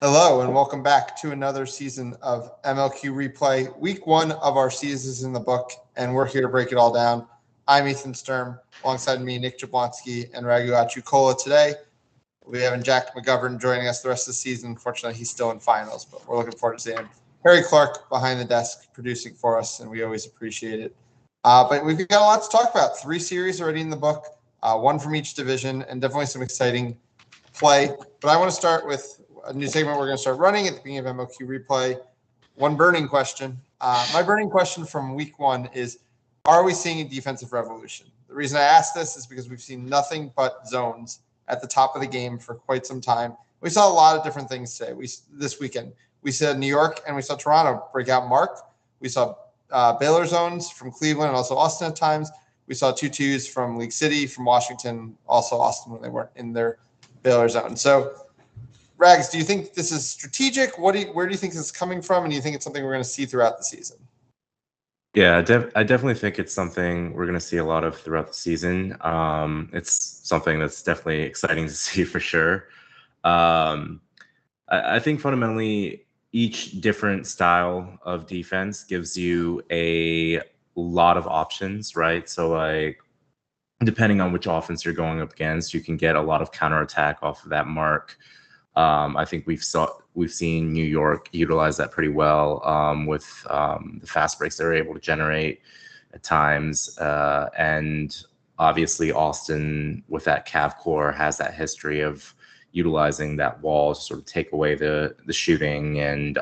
Hello and welcome back to another season of MLQ Replay. Week 1 of our season is in the book, and we're here to break it all down. I'm Ethan Sturm, alongside me, Nick Jablonski and Raghu Achukola today. We have Jack McGovern joining us the rest of the season. Unfortunately, he's still in finals, but we're looking forward to seeing him. Harry Clark behind the desk producing for us, and we always appreciate it. But we've got a lot to talk about. 3 series already in the book, 1 from each division, and definitely some exciting play. But I want to start with a new segment we're going to start running at the beginning of MLQ Replay. One burning question. My burning question from week 1 is, are we seeing a defensive revolution? The reason I ask this is because we've seen nothing but zones at the top of the game for quite some time. We saw a lot of different things today. This weekend, we saw New York and we saw Toronto break out Mark. We saw Baylor zones from Cleveland and also Austin at times. We saw 2-2s from League City, from Washington, also Austin when they weren't in their Baylor zone. So, Rags, do you think this is strategic? Where do you think this is coming from? And do you think it's something we're going to see throughout the season? Yeah, I definitely think it's something we're going to see a lot of throughout the season. It's something that's definitely exciting to see for sure. I think fundamentally each different style of defense gives you a lot of options, right? So like depending on which offense you're going up against, you can get a lot of counterattack off of that mark. I think we've seen New York utilize that pretty well with the fast breaks they're able to generate at times, and obviously Austin with that Cav core has that history of utilizing that wall to sort of take away the shooting and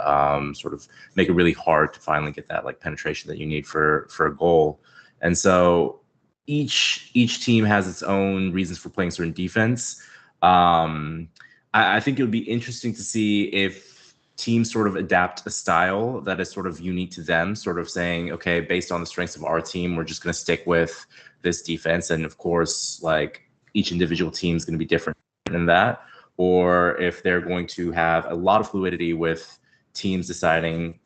sort of make it really hard to finally get that like penetration that you need for a goal. And so each team has its own reasons for playing certain defense. I think it would be interesting to see if teams sort of adapt a style that is sort of unique to them, sort of saying, okay, based on the strengths of our team, we're just going to stick with this defense. And of course, like each individual team is going to be different in that. Or if they're going to have a lot of fluidity with teams deciding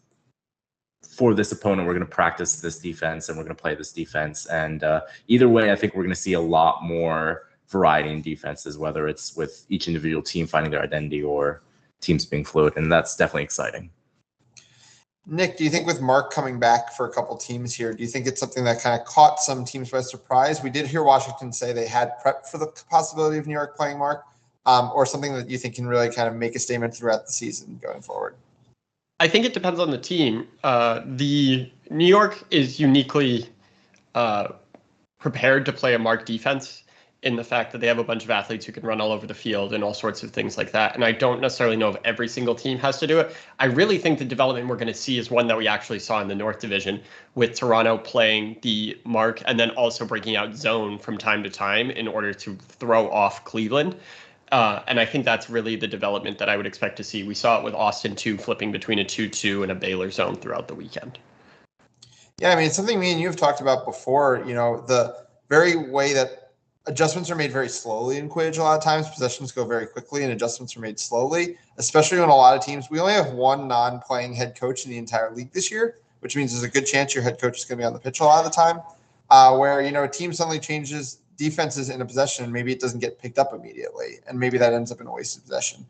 for this opponent, we're going to practice this defense and we're going to play this defense. And either way, I think we're going to see a lot more variety in defenses, whether it's with each individual team finding their identity or teams being fluid, and that's definitely exciting. Nick, do you think with Mark coming back for a couple teams here, do you think it's something that kind of caught some teams by surprise? We did hear Washington say they had prepped for the possibility of New York playing Mark, or something that you think can really kind of make a statement throughout the season going forward? I think it depends on the team. The New York is uniquely prepared to play a Mark defense, in the fact that they have a bunch of athletes who can run all over the field and all sorts of things like that. And I don't necessarily know if every single team has to do it. I really think the development we're going to see is one that we actually saw in the North Division, with Toronto playing the mark and then also breaking out zone from time to time in order to throw off Cleveland. And I think that's really the development that I would expect to see. We saw it with Austin too, flipping between a 2-2 and a Baylor zone throughout the weekend. Yeah, I mean, it's something me and you have talked about before, the very way that adjustments are made very slowly in Quidditch. A lot of times possessions go very quickly and adjustments are made slowly, especially when a lot of teams, we only have one non-playing head coach in the entire league this year, which means there's a good chance your head coach is going to be on the pitch a lot of the time, where, a team suddenly changes defenses in a possession and maybe it doesn't get picked up immediately. And maybe that ends up in a wasted possession.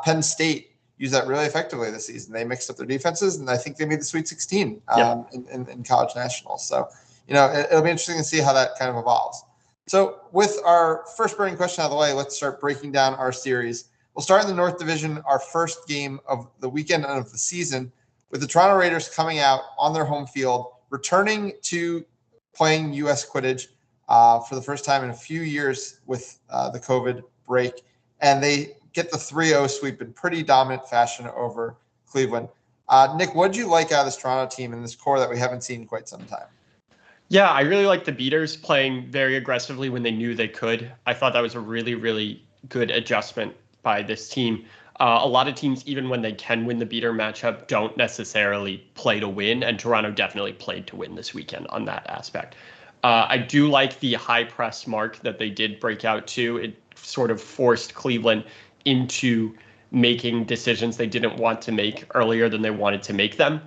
Penn State used that really effectively this season. They mixed up their defenses and I think they made the Sweet 16 in college nationals. So, it'll be interesting to see how that kind of evolves. So with our first burning question out of the way, let's start breaking down our series. We'll start in the North Division, our first game of the weekend and of the season, with the Toronto Raiders coming out on their home field, returning to playing U.S. Quidditch for the first time in a few years with the COVID break. And they get the 3-0 sweep in pretty dominant fashion over Cleveland. Nick, what did you like out of this Toronto team and this core that we haven't seen in quite some time? Yeah, I really like the beaters playing very aggressively when they knew they could. I thought that was a really, really good adjustment by this team. A lot of teams, even when they can win the beater matchup, don't necessarily play to win, and Toronto definitely played to win this weekend on that aspect. I do like the high press mark that they did break out to. It sort of forced Cleveland into making decisions they didn't want to make earlier than they wanted to make them.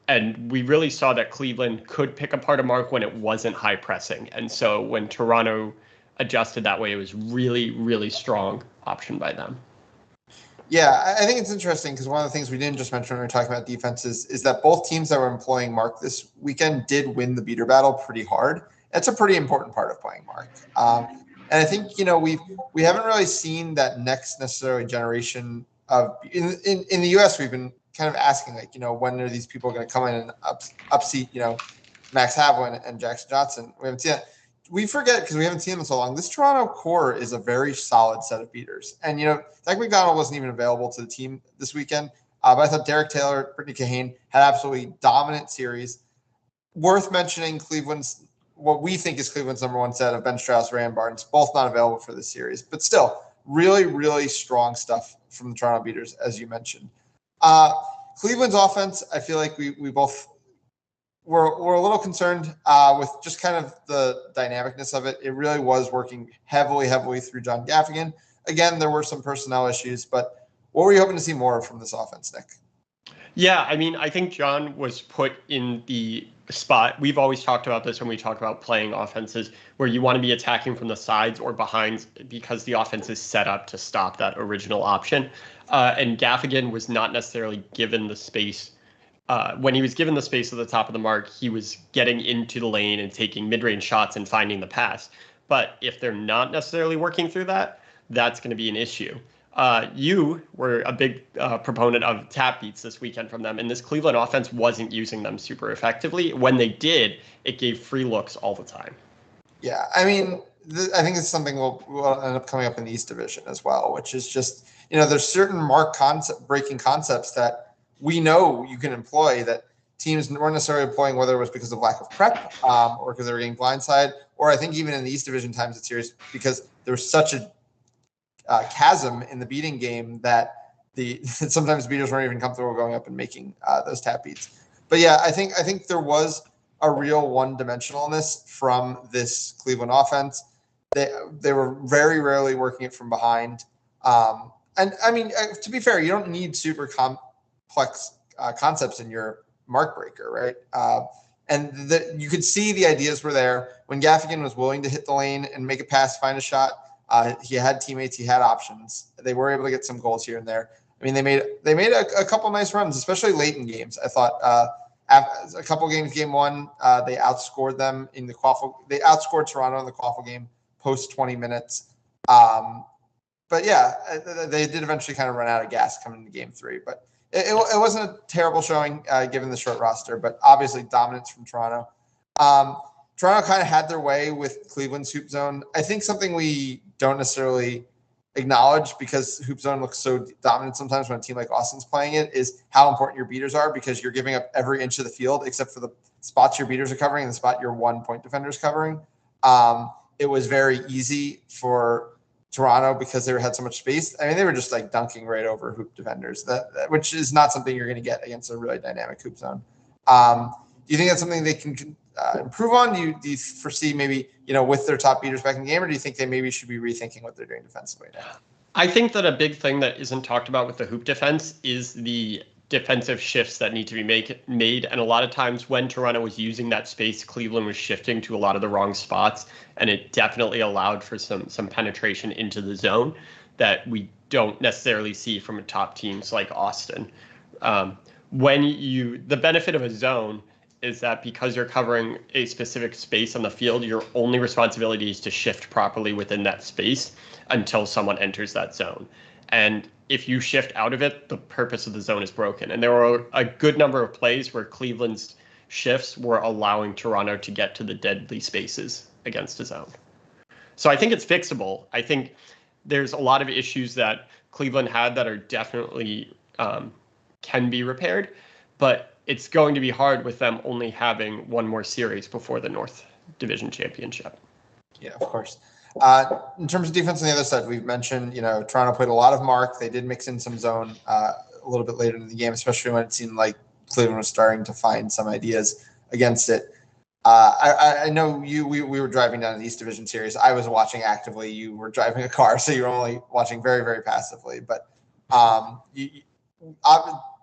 And we really saw that Cleveland could pick apart a mark when it wasn't high pressing. And so when Toronto adjusted that way, it was really, really strong option by them. Yeah, I think it's interesting because one of the things we didn't just mention when we were talking about defenses is that both teams that were employing Mark this weekend did win the beater battle pretty hard. That's a pretty important part of playing Mark. And I think, we haven't really seen that next necessarily generation of in the US. We've been kind of asking when are these people going to come in and upseat, Max Havlin and Jackson Johnson. We haven't seen it. We forget because we haven't seen them so long. This Toronto core is a very solid set of beaters. And, Zach McDonald wasn't even available to the team this weekend. But I thought Derek Taylor, Brittany Kahane had absolutely dominant series. Worth mentioning Cleveland's, what we think is Cleveland's number one set of Ben Strauss, Rand Barnes, both not available for this series. But still, really, really strong stuff from the Toronto beaters, as you mentioned. Cleveland's offense, I feel like we both we're a little concerned with just kind of the dynamicness of it. It really was working heavily through John Gaffigan. Again, there were some personnel issues, but what were you hoping to see more from this offense, Nick? Yeah, I mean, I think John was put in the spot. We've always talked about this when we talk about playing offenses where you want to be attacking from the sides or behind because the offense is set up to stop that original option. And Gaffigan was not necessarily given the space. When he was given the space at the top of the mark, he was getting into the lane and taking mid-range shots and finding the pass. But if they're not necessarily working through that, that's going to be an issue. You were a big proponent of tap beats this weekend from them, and this Cleveland offense wasn't using them super effectively. When they did, it gave free looks all the time. Yeah, I mean, I think it's something we'll end up coming up in the East Division as well, which is just, there's certain mark breaking concepts that we know you can employ that teams weren't necessarily employing, whether it was because of lack of prep or because they were getting blindsided, or I think even in the East Division times it's serious because there was such a chasm in the beating game that sometimes beaters weren't even comfortable going up and making those tap beats. But yeah, I think there was a real one-dimensionalness from this Cleveland offense. They were very rarely working it from behind. And I mean, to be fair, you don't need super complex concepts in your mark breaker, right? And you could see the ideas were there when Gaffigan was willing to hit the lane and make a pass, find a shot. He had teammates, he had options. They were able to get some goals here and there. I mean, they made a couple nice runs, especially late in games. I thought a couple games, game one, they outscored them in the Quaffle. They outscored Toronto in the Quaffle game post 20 minutes. But yeah, they did eventually kind of run out of gas coming into game three. But it wasn't a terrible showing given the short roster, but obviously dominance from Toronto. Toronto kind of had their way with Cleveland's hoop zone. I think something we don't necessarily acknowledge because hoop zone looks so dominant sometimes when a team like Austin's playing it is how important your beaters are because you're giving up every inch of the field except for the spots your beaters are covering and the spot your 1 point defender is covering. It was very easy for Toronto because they had so much space. I mean, they were just like dunking right over hoop defenders, which is not something you're going to get against a really dynamic hoop zone. Do you think that's something they can improve on? Do you foresee maybe, with their top beaters back in the game, or do you think they maybe should be rethinking what they're doing defensively now? I think that a big thing that isn't talked about with the hoop defense is the defensive shifts that need to be made. And a lot of times when Toronto was using that space, Cleveland was shifting to a lot of the wrong spots, and it definitely allowed for some penetration into the zone that we don't necessarily see from top teams like Austin. The benefit of a zone is that because you're covering a specific space on the field, your only responsibility is to shift properly within that space until someone enters that zone. And if you shift out of it, the purpose of the zone is broken. And there were a good number of plays where Cleveland's shifts were allowing Toronto to get to the deadly spaces against a zone. So I think it's fixable. I think there's a lot of issues that Cleveland had that are definitely can be repaired, but it's going to be hard with them only having one more series before the North Division Championship. Yeah, of course. In terms of defense on the other side, we've mentioned, Toronto played a lot of mark. They did mix in some zone a little bit later in the game, especially when it seemed like Cleveland was starting to find some ideas against it. I know we were driving down the East Division series. I was watching actively. You were driving a car, so you're only watching very, very passively. But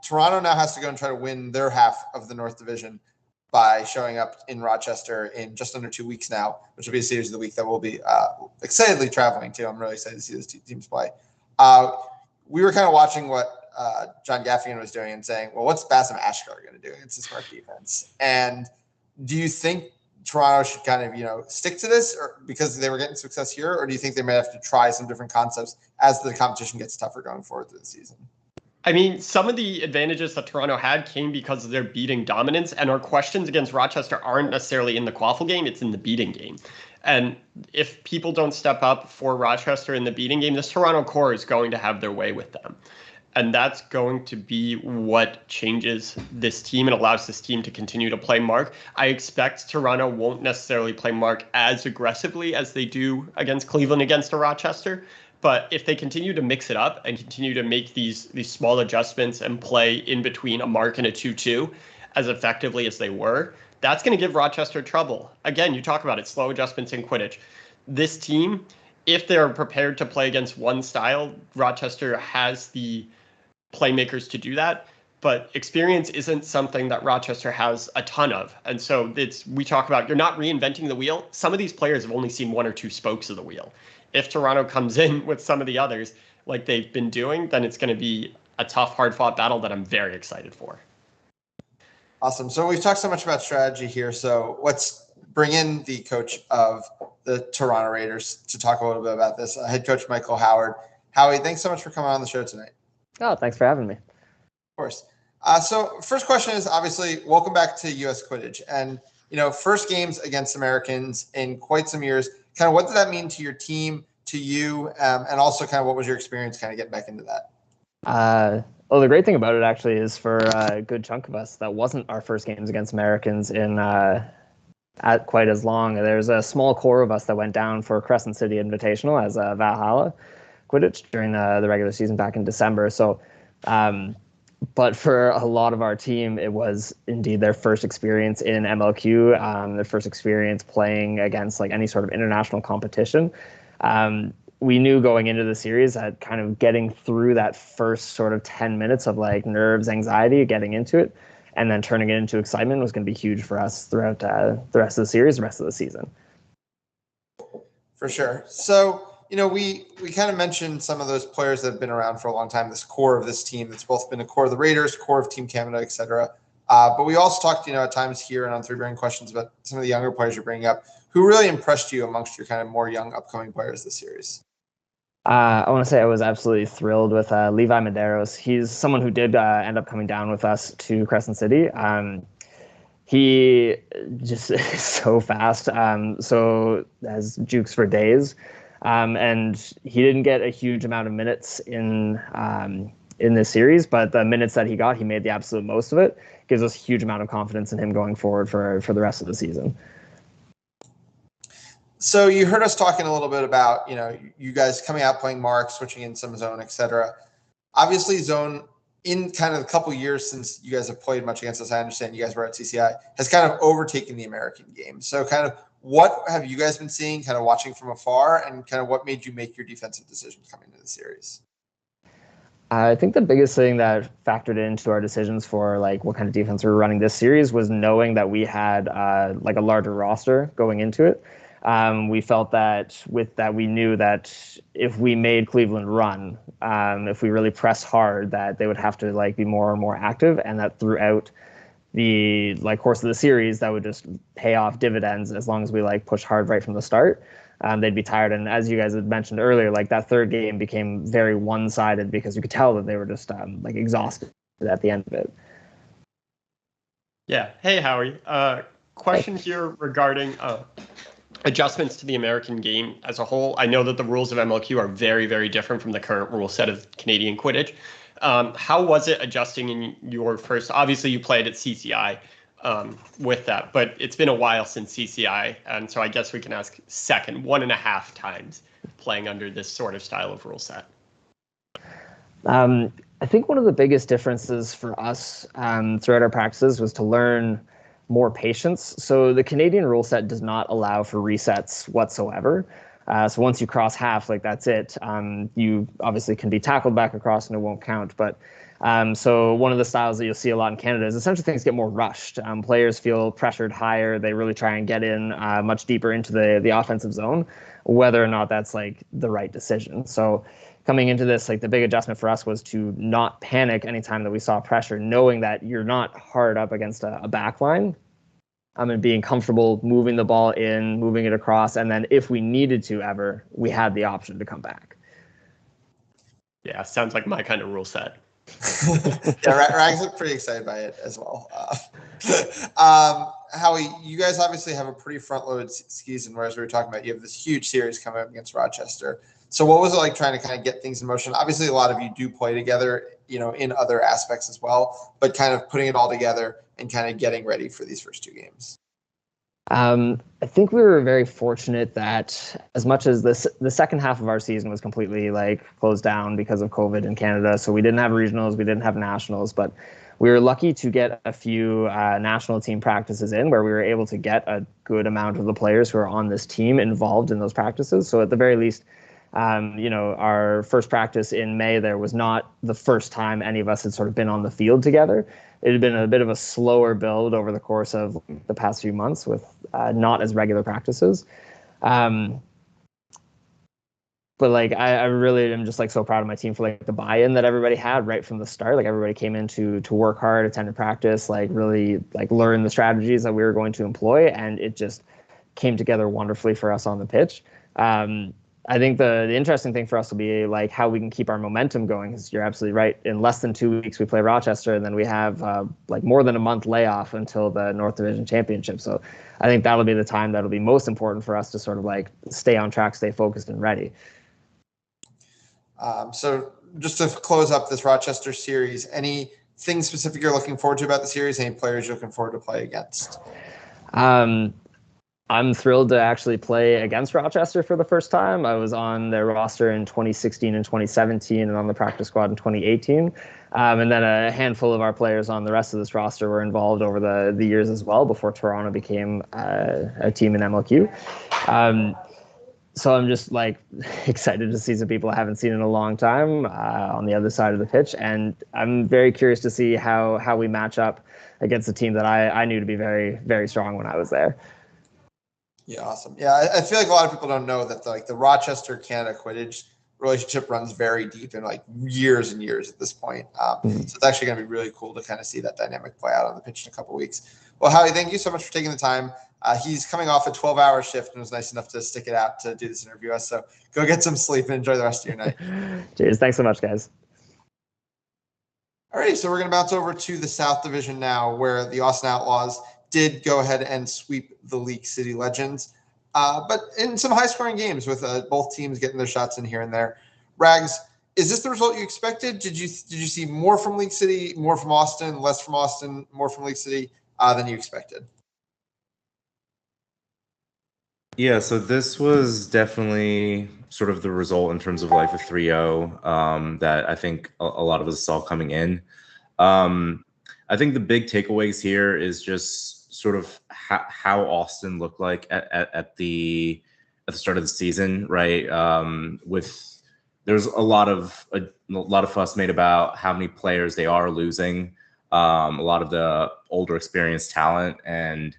Toronto now has to go and try to win their half of the North Division by showing up in Rochester in just under 2 weeks now, which will be a series of the week that we'll be excitedly traveling to. I'm really excited to see those two teams play. we were kind of watching what John Gaffigan was doing and saying, well, what's Bassam Ashkar going to do against the smart defense? And do you think Toronto should kind of, stick to this or because they were getting success here, or do you think they may have to try some different concepts as the competition gets tougher going forward through the season? I mean, some of the advantages that Toronto had came because of their beating dominance, and our questions against Rochester aren't necessarily in the quaffle game, it's in the beating game. And if people don't step up for Rochester in the beating game, this Toronto core is going to have their way with them. And that's going to be what changes this team and allows this team to continue to play Mark. I expect Toronto won't necessarily play Mark as aggressively as they do against Cleveland against a Rochester. But if they continue to mix it up and continue to make these small adjustments and play in between a Mark and a 2-2 as effectively as they were, that's going to give Rochester trouble. Again, you talk about it, slow adjustments in Quidditch. This team, if they're prepared to play against one style, Rochester has the playmakers to do that, but experience isn't something that Rochester has a ton of. And so we talk about, you're not reinventing the wheel. Some of these players have only seen one or two spokes of the wheel. If Toronto comes in with some of the others like they've been doing, then it's going to be a tough, hard-fought battle that I'm very excited for. Awesome. So we've talked so much about strategy here. So let's bring in the coach of the Toronto Raiders to talk a little bit about this, head coach Michael Howard. Howie, thanks so much for coming on the show tonight. Oh, thanks for having me. Of course. So first question is obviously welcome back to U.S. Quidditch. And, first games against Americans in quite some years. Kind of what did that mean to your team, to you, and also kind of what was your experience kind of getting back into that? Well, the great thing about it actually is for a good chunk of us, that wasn't our first games against Americans in at quite as long. There's a small core of us that went down for Crescent City Invitational as a Valhalla Quidditch during the regular season back in December. So, but for a lot of our team, it was indeed their first experience in MLQ, their first experience playing against like any sort of international competition. We knew going into the series that kind of getting through that first sort of 10 minutes of like nerves, anxiety, getting into it, and then turning it into excitement was going to be huge for us throughout the rest of the series, the rest of the season. For sure. So, we kind of mentioned some of those players that have been around for a long time, this core of this team that's both been a core of the Raiders, core of Team Canada, et cetera. But we also talked, at times here and on Three Brain Questions about some of the younger players you're bringing up. Who really impressed you amongst your kind of more young upcoming players this series? I want to say I was absolutely thrilled with Levi Medeiros. He's someone who did end up coming down with us to Crescent City. He just is so fast. So has jukes for days. And he didn't get a huge amount of minutes in this series, but the minutes that he got, he made the absolute most of it. Gives us a huge amount of confidence in him going forward for the rest of the season. So you heard us talking a little bit about, you guys coming out playing Mark, switching in some zone, et cetera. Obviously, zone in kind of a couple years since you guys have played much against us, I understand you guys were at CCI, has kind of overtaken the American game. So kind of what have you guys been seeing, kind of watching from afar, and kind of what made you make your defensive decisions coming into the series? I think the biggest thing that factored into our decisions for like what kind of defense we were running this series was knowing that we had like a larger roster going into it. We felt that with that, we knew that if we made Cleveland run, if we really pressed hard, that they would have to like be more and more active, and that throughout the like course of the series, that would just pay off dividends as long as we like push hard right from the start. They'd be tired. And as you guys had mentioned earlier, like that third game became very one-sided because you could tell that they were just like exhausted at the end of it. Yeah. Hey, Howie. Question here regarding adjustments to the American game as a whole. I know that the rules of MLQ are very, very different from the current rule set of Canadian Quidditch. How was it adjusting in your first? Obviously, you played at CCI with that, but it's been a while since CCI, and so I guess we can ask second 1.5 times playing under this sort of style of rule set. I think one of the biggest differences for us throughout our practices was to learn more patience. So the Canadian rule set does not allow for resets whatsoever. So once you cross half, like that's it. You obviously can be tackled back across and it won't count. But so one of the styles that you'll see a lot in Canada is essentially things get more rushed. Players feel pressured higher. They really try and get in much deeper into the offensive zone, whether or not that's like the right decision. So coming into this, like the big adjustment for us was to not panic anytime that we saw pressure, knowing that you're not hard up against a back line. And being comfortable moving the ball in, moving it across, and then if we needed to ever, we had the option to come back. Yeah, sounds like my kind of rule set. Yeah, Rags looked pretty excited by it as well. Howie, you guys obviously have a pretty front-loaded season, whereas we were talking about you have this huge series coming up against Rochester. So what was it like trying to kind of get things in motion? Obviously, a lot of you do play together, in other aspects as well, but kind of putting it all together and kind of getting ready for these first two games. I think we were very fortunate that as much as the second half of our season was completely like closed down because of COVID in Canada, so we didn't have regionals, we didn't have nationals, but we were lucky to get a few national team practices in where we were able to get a good amount of the players who are on this team involved in those practices. So at the very least, our first practice in May, there was not the first time any of us had sort of been on the field together. It had been a bit of a slower build over the course of the past few months with not as regular practices. But like, I really am just like so proud of my team for like the buy-in that everybody had right from the start. Like everybody came in to work hard, attend practice, like really like learn the strategies that we were going to employ. And it just came together wonderfully for us on the pitch. I think the interesting thing for us will be like how we can keep our momentum going, because you're absolutely right. In less than 2 weeks, we play Rochester, and then we have like more than a month layoff until the North Division Championship. So I think that'll be the time that'll be most important for us to sort of like stay on track, stay focused and ready. So just to close up this Rochester series, anything specific you're looking forward to about the series? Any players you're looking forward to play against? I'm thrilled to actually play against Rochester for the first time. I was on their roster in 2016 and 2017 and on the practice squad in 2018. And then a handful of our players on the rest of this roster were involved over the years as well before Toronto became a team in MLQ. So I'm just like excited to see some people I haven't seen in a long time on the other side of the pitch. And I'm very curious to see how we match up against a team that I knew to be very, very strong when I was there. Yeah, awesome. Yeah, I feel like a lot of people don't know that the Rochester Canada Quidditch relationship runs very deep in like years and years at this point. So it's actually going to be really cool to kind of see that dynamic play out on the pitch in a couple of weeks. Well, Howie, thank you so much for taking the time. He's coming off a 12-hour shift and was nice enough to stick it out to do this interview. So go get some sleep and enjoy the rest of your night. Cheers. Thanks so much, guys. All right, so we're going to bounce over to the South Division now, where the Austin Outlaws did go ahead and sweep the League City Legends, but in some high-scoring games with both teams getting their shots in here and there. Rags, is this the result you expected? Did you see more from League City, more from Austin, less from Austin, more from League City than you expected? Yeah, so this was definitely sort of the result in terms of like the 3-0 that I think a lot of us saw coming in. I think the big takeaways here is just sort of how Austin looked like at the start of the season, right? There's a lot of fuss made about how many players they are losing, a lot of the older experienced talent, and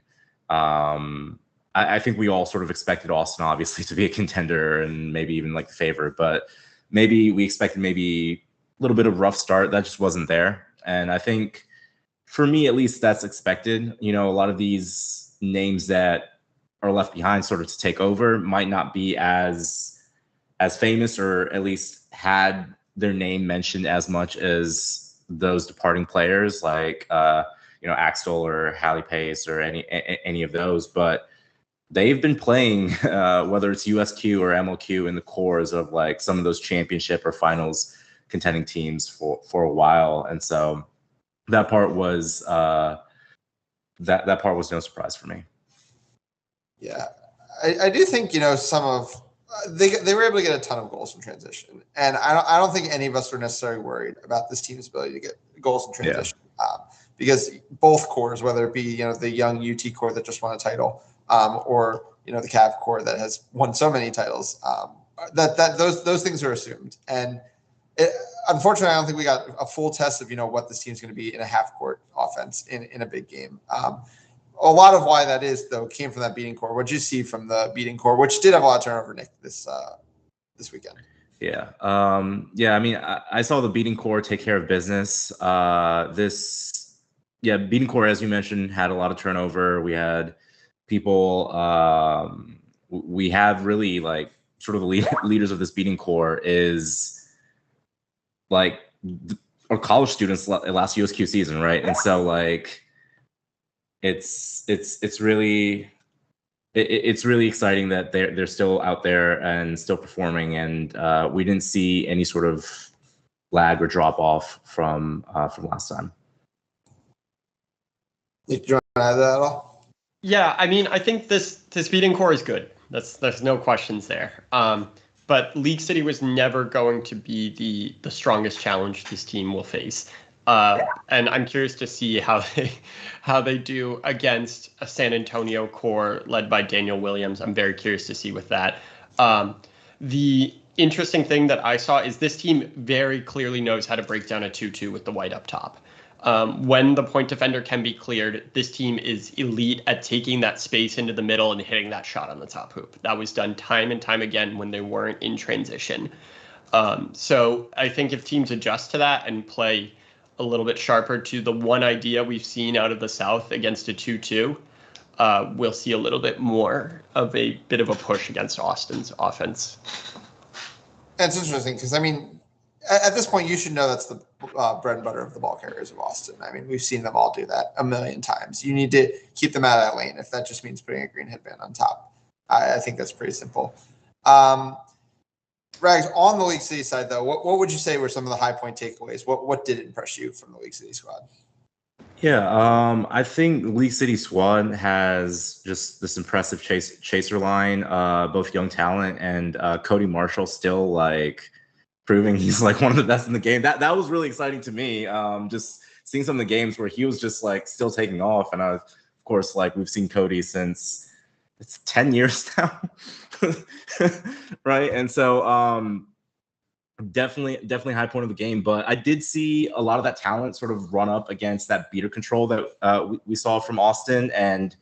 I think we all sort of expected Austin obviously to be a contender and maybe even like the favorite, but maybe we expected maybe a little bit of rough start that just wasn't there. And I think for me, at least, that's expected. A lot of these names that are left behind sort of to take over might not be as famous, or at least had their name mentioned as much as those departing players like, Axtell or Hallie Pace or any of those. But they've been playing, whether it's USQ or MLQ, in the cores of like some of those championship or finals contending teams for a while. And so that part was that part was no surprise for me. Yeah, I do think some of they were able to get a ton of goals in transition, and I don't think any of us were necessarily worried about this team's ability to get goals in transition, because both cores, whether it be the young UT core that just won a title, or the Cav core that has won so many titles. Those things are assumed. And unfortunately, I don't think we got a full test of, what this team's going to be in a half-court offense in a big game. A lot of why that is, though, came from that beating core. What did you see from the beating core, which did have a lot of turnover, Nick, this weekend? Yeah. I mean, I saw the beating core take care of business. Beating core, as you mentioned, had a lot of turnover. We had people, we have really like sort of the leaders of this beating core is like our college students last USQ season, right? And so like it's really exciting that they're still out there and still performing, and we didn't see any sort of lag or drop off from last time. Nick, do you want to add that at all? Yeah, I mean, I think this beating core is good. There's no questions there. But League City was never going to be the strongest challenge this team will face. And I'm curious to see how they do against a San Antonio core led by Daniel Williams. I'm very curious to see with that. The interesting thing that I saw is this team very clearly knows how to break down a 2-2 with the white up top. When the point defender can be cleared, this team is elite at taking that space into the middle and hitting that shot on the top hoop. That was done time and time again when they weren't in transition. So I think if teams adjust to that and play a little bit sharper to the one idea we've seen out of the South against a 2-2, we'll see a little bit more of a bit of a push against Austin's offense. It's interesting because, I mean, at this point, you should know that's the bread and butter of the ball carriers of Austin. I mean, we've seen them all do that a million times. You need to keep them out of that lane if that just means putting a green headband on top. I think that's pretty simple. Rags, on the League City side, though, what would you say were some of the high point takeaways? What did impress you from the League City squad? Yeah, I think League City squad has just this impressive chaser line. Both young talent and Cody Marshall still like proving he's like one of the best in the game. That was really exciting to me. Just seeing some of the games where he was just like still taking off, and of course, like we've seen Cody since it's 10 years now, right? And so definitely high point of the game. But I did see a lot of that talent sort of run up against that beater control that we saw from Austin. And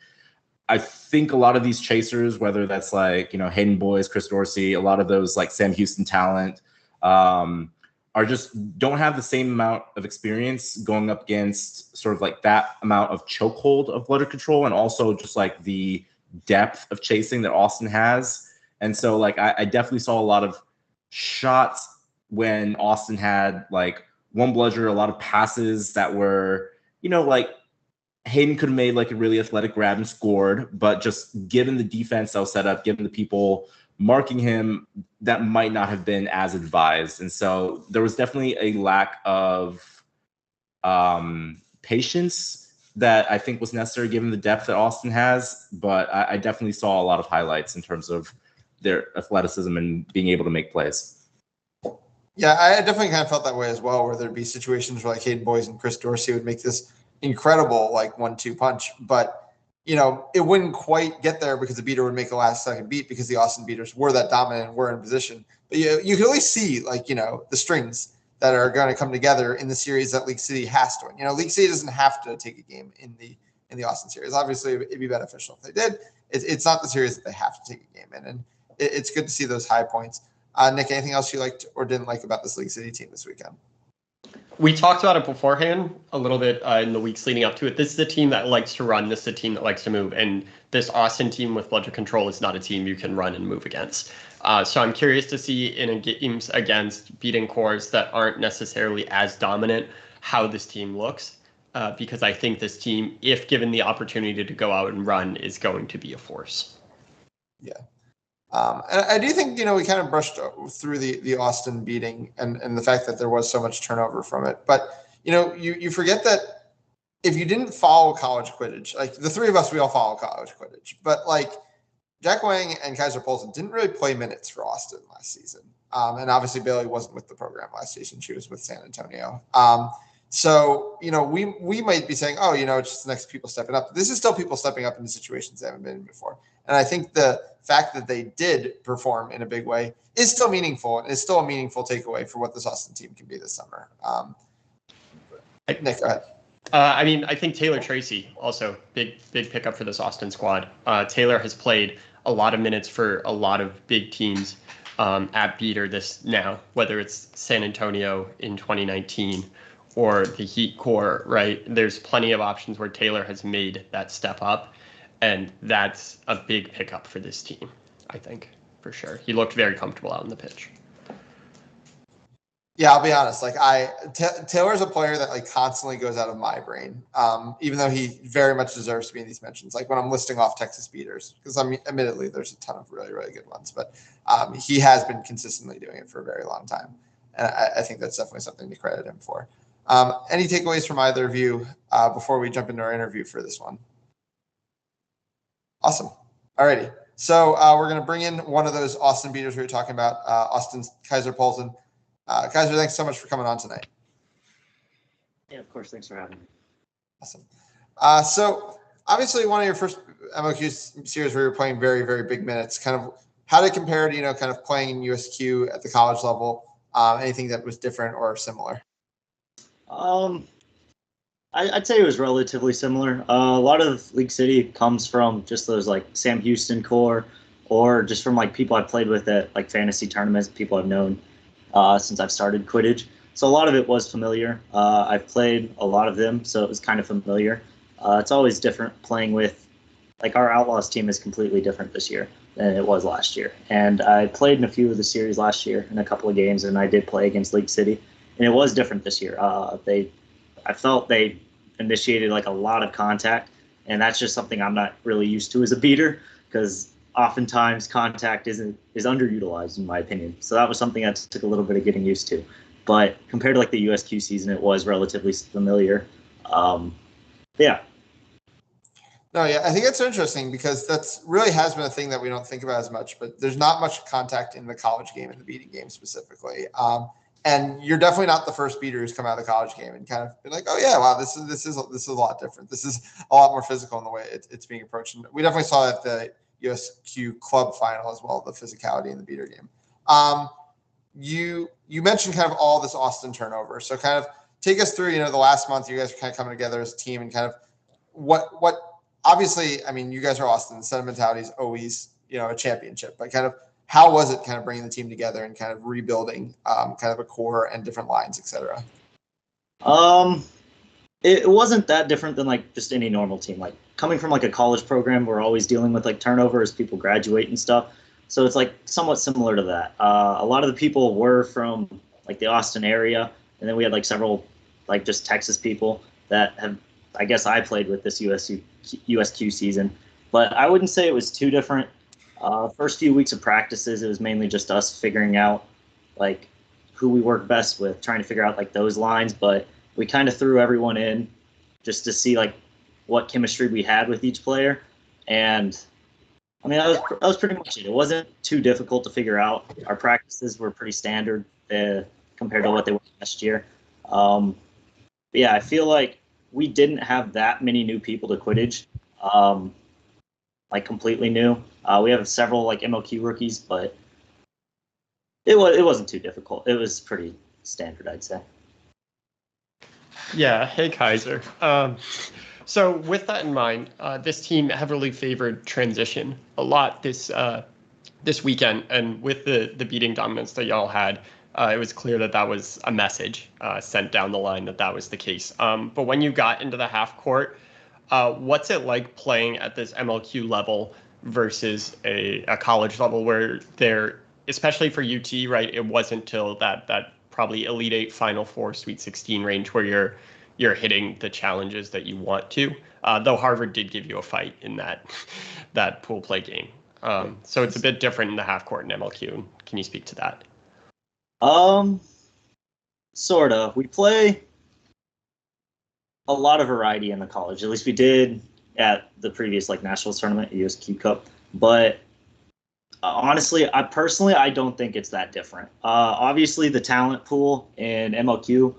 I think a lot of these chasers, whether that's like, Hayden Boyes, Chris Dorsey, a lot of those like Sam Houston talent are just don't have the same amount of experience going up against sort of like that amount of chokehold of blooder control, and also just like the depth of chasing that Austin has. And so like I definitely saw a lot of shots when Austin had like one bludger, a lot of passes that were, like Hayden could have made like a really athletic grab and scored, but just given the defense that was set up, given the people marking him, that might not have been as advised. And so there was definitely a lack of patience that I think was necessary given the depth that Austin has. But I definitely saw a lot of highlights in terms of their athleticism and being able to make plays. Yeah, I definitely kind of felt that way as well, where there'd be situations where like Hayden Boyes and Chris Dorsey would make this incredible like 1-2 punch, but it wouldn't quite get there because the beater would make a last second beat because the Austin beaters were that dominant and were in position. But you can always see like, the strings that are going to come together in the series that League City has to win. League City doesn't have to take a game in the Austin series. Obviously, it'd be beneficial if they did. It's not the series that they have to take a game in, and it's good to see those high points. Nick, anything else you liked or didn't like about this League City team this weekend? We talked about it beforehand a little bit in the weeks leading up to it. This is a team that likes to run. This is a team that likes to move. And this Austin team with bludger control is not a team you can run and move against. So I'm curious to see in games against beating cores that aren't necessarily as dominant how this team looks. Because I think this team, if given the opportunity to go out and run, is going to be a force. Yeah. And I do think, we kind of brushed through the Austin beating and the fact that there was so much turnover from it. But, you forget that if you didn't follow college Quidditch, like the three of us, we all follow college Quidditch. But like Jack Wang and Kaiser Paulson didn't really play minutes for Austin last season. And obviously Bailey wasn't with the program last season. She was with San Antonio. So, we might be saying, oh, it's just the next people stepping up. This is still people stepping up into situations they haven't been in before. And I think the fact that they did perform in a big way is still meaningful. And it's still a meaningful takeaway for what this Austin team can be this summer. Nick, go ahead. I think Taylor Tracy also big pickup for this Austin squad. Taylor has played a lot of minutes for a lot of big teams at Beater this now, whether it's San Antonio in 2019 or the Heat core, right? There's plenty of options where Taylor has made that step up, and that's a big pickup for this team, I think, for sure. He looked very comfortable out on the pitch. Yeah, I'll be honest. Taylor's a player that constantly goes out of my brain, even though he very much deserves to be in these mentions. Like when I'm listing off Texas beaters, because admittedly there's a ton of really, really good ones, but he has been consistently doing it for a very long time, and I think that's definitely something to credit him for. Any takeaways from either of you before we jump into our interview for this one? Awesome. Alrighty. So we're going to bring in one of those Austin beaters we were talking about, Austin's Kaiser Paulson. Kaiser, thanks so much for coming on tonight. Yeah, of course. Thanks for having me. Awesome. So obviously one of your first MLQ series where you're playing very, very big minutes, kind of how did it compare to, kind of playing in USQ at the college level? Anything that was different or similar? I'd say it was relatively similar. A lot of League City comes from just those Sam Houston core, or just from people I've played with at fantasy tournaments, people I've known since I've started Quidditch. So a lot of it was familiar. I've played a lot of them, so it was kind of familiar. It's always different playing with, our Outlaws team is completely different this year than it was last year. And I played in a few of the series last year in a couple of games, and I did play against League City. And it was different this year. I felt they initiated a lot of contact, and that's just something I'm not really used to as a beater, because oftentimes contact is underutilized in my opinion. So that was something that took a little bit of getting used to. But compared to the USQ season, it was relatively familiar. Yeah. No, yeah, I think that's interesting because that's really has been a thing that we don't think about as much, but there's not much contact in the college game and the beating game specifically. And you're definitely not the first beater who's come out of the college game and kind of been like, oh yeah, wow, this is a lot different. This is a lot more physical in the way it's being approached. And we definitely saw that at the USQ club final as well, the physicality in the beater game. You mentioned kind of all this Austin turnover. So kind of take us through, the last month you guys are kind of coming together as a team and kind of what obviously, I mean, you guys are Austin. The sentimentality is always, a championship, but kind of how was it kind of bringing the team together and kind of rebuilding kind of a core and different lines, et cetera? It wasn't that different than just any normal team. Coming from a college program, we're always dealing with turnover as people graduate and stuff. So it's somewhat similar to that. A lot of the people were from the Austin area, and then we had several just Texas people that have, I guess I played with this USQ season, but I wouldn't say it was too different. First few weeks of practices, it was mainly just us figuring out who we work best with, trying to figure out those lines, but we kind of threw everyone in just to see what chemistry we had with each player. And I mean, that was pretty much it. It wasn't too difficult to figure out. Our practices were pretty standard compared to what they were last year. Yeah, I feel like we didn't have that many new people to Quidditch, completely new. We have several MLQ rookies, but it wasn't too difficult. It was pretty standard, I'd say. Yeah. Hey, Kaiser. So with that in mind, this team heavily favored transition a lot this weekend, and with the beating dominance that y'all had, it was clear that was a message sent down the line that was the case. But when you got into the half court, what's it like playing at this MLQ level versus a college level where they're, especially for UT, right? It wasn't till that probably Elite Eight, Final Four, Sweet 16 range where you're hitting the challenges that you want to. Though Harvard did give you a fight in that pool play game. So it's a bit different in the half court in MLQ. Can you speak to that? Sort of. We play a lot of variety in the college. At least we did at the previous nationals tournament, USQ Cup. But honestly, I don't think it's that different. Obviously, the talent pool in MLQ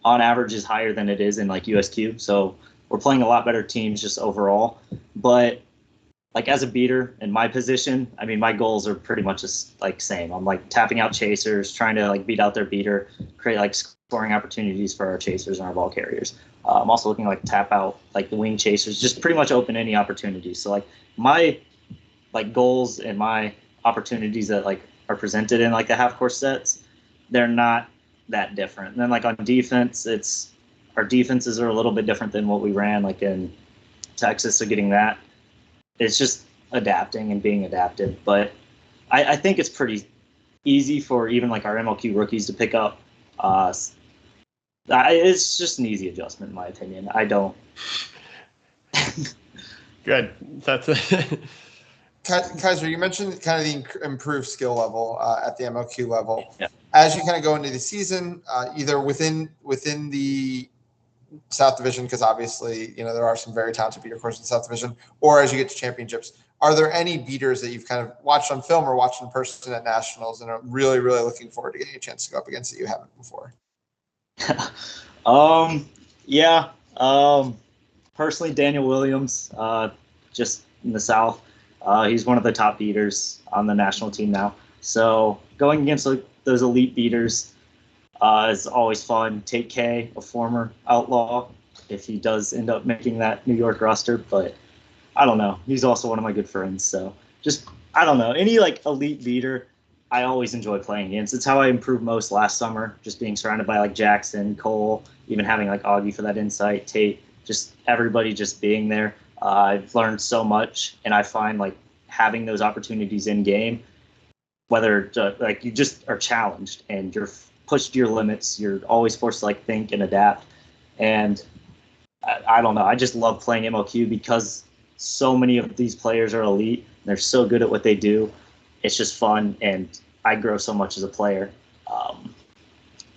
on average is higher than it is in like USQ. So we're playing a lot better teams just overall. But like as a beater in my position, I mean, my goals are pretty much just like same. I'm like tapping out chasers, trying to like beat out their beater, create like scoring opportunities for our chasers and our ball carriers. I'm also looking like tap out like the wing chasers, just pretty much open any opportunities. So like my like goals and my opportunities that like are presented in like the half court sets, they're not that different. And then like on defense, our defenses are a little bit different than what we ran like in Texas. So getting that, it's just adapting and being adaptive. But I think it's pretty easy for even like our MLQ rookies to pick up. It's just an easy adjustment in my opinion. I don't. Good. That's it. Kaiser, you mentioned kind of the improved skill level at the MLQ level. Yeah. As you kind of go into the season, either within the South Division, because obviously, there are some very talented beater courses in the South Division, or as you get to championships, are there any beaters that you've kind of watched on film or watched in person at nationals and are really, really looking forward to getting a chance to go up against that you haven't before? Yeah. Personally, Daniel Williams, just in the South. He's one of the top beaters on the national team now. So going against those elite beaters is always fun. Tate K, a former outlaw, if he does end up making that New York roster. But I don't know. He's also one of my good friends. So just, I don't know. Any like elite beater, I always enjoy playing against. It's how I improved most last summer, just being surrounded by like Jackson, Cole, even having like Augie for that insight, Tate, just everybody just being there. I've learned so much, and I find like having those opportunities in game, whether like you just are challenged and you're pushed to your limits, you're always forced to like think and adapt. And I don't know, I just love playing MLQ because so many of these players are elite. They're so good at what they do. It's just fun, and I grow so much as a player.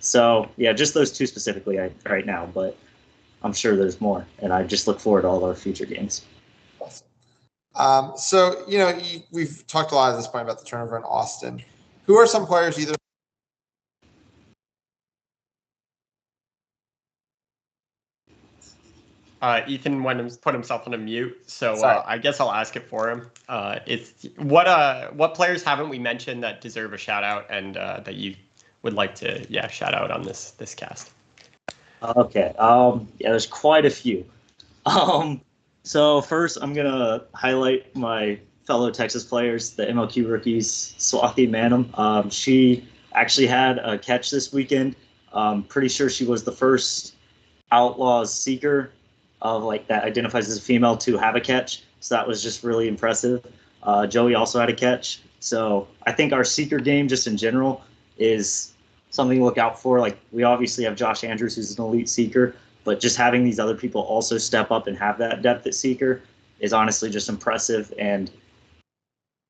So yeah, just those two specifically right now, but I'm sure there's more, and I just look forward to all our future games. So, we've talked a lot at this point about the turnover in Austin. Who are some players either? Ethan put himself on a mute, so I guess I'll ask it for him. It's what players haven't we mentioned that deserve a shout out and that you would like to shout out on this cast? Okay. There's quite a few. So first, I'm gonna highlight my fellow Texas players, the MLQ rookies, Swathy Manham. She actually had a catch this weekend. Pretty sure she was the first Outlaws seeker of like that identifies as a female to have a catch. So that was just really impressive. Joey also had a catch. So I think our seeker game just in general is something to look out for. Like we obviously have Josh Andrews, who's an elite seeker, but just having these other people also step up and have that depth at seeker is honestly just impressive. And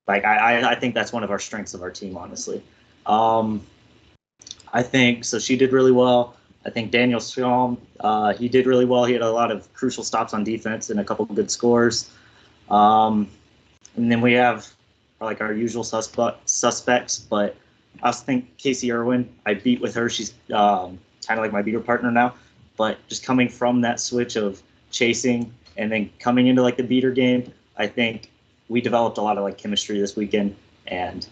like I think that's one of our strengths of our team, honestly. I think so. She did really well. I think Daniel Strom, he did really well. He had a lot of crucial stops on defense and a couple of good scores. And then we have like our usual suspects, but I also think Casey Irwin, I beat with her. She's kind of like my beater partner now. But just coming from that switch of chasing and then coming into like the beater game, I think we developed a lot of like chemistry this weekend. And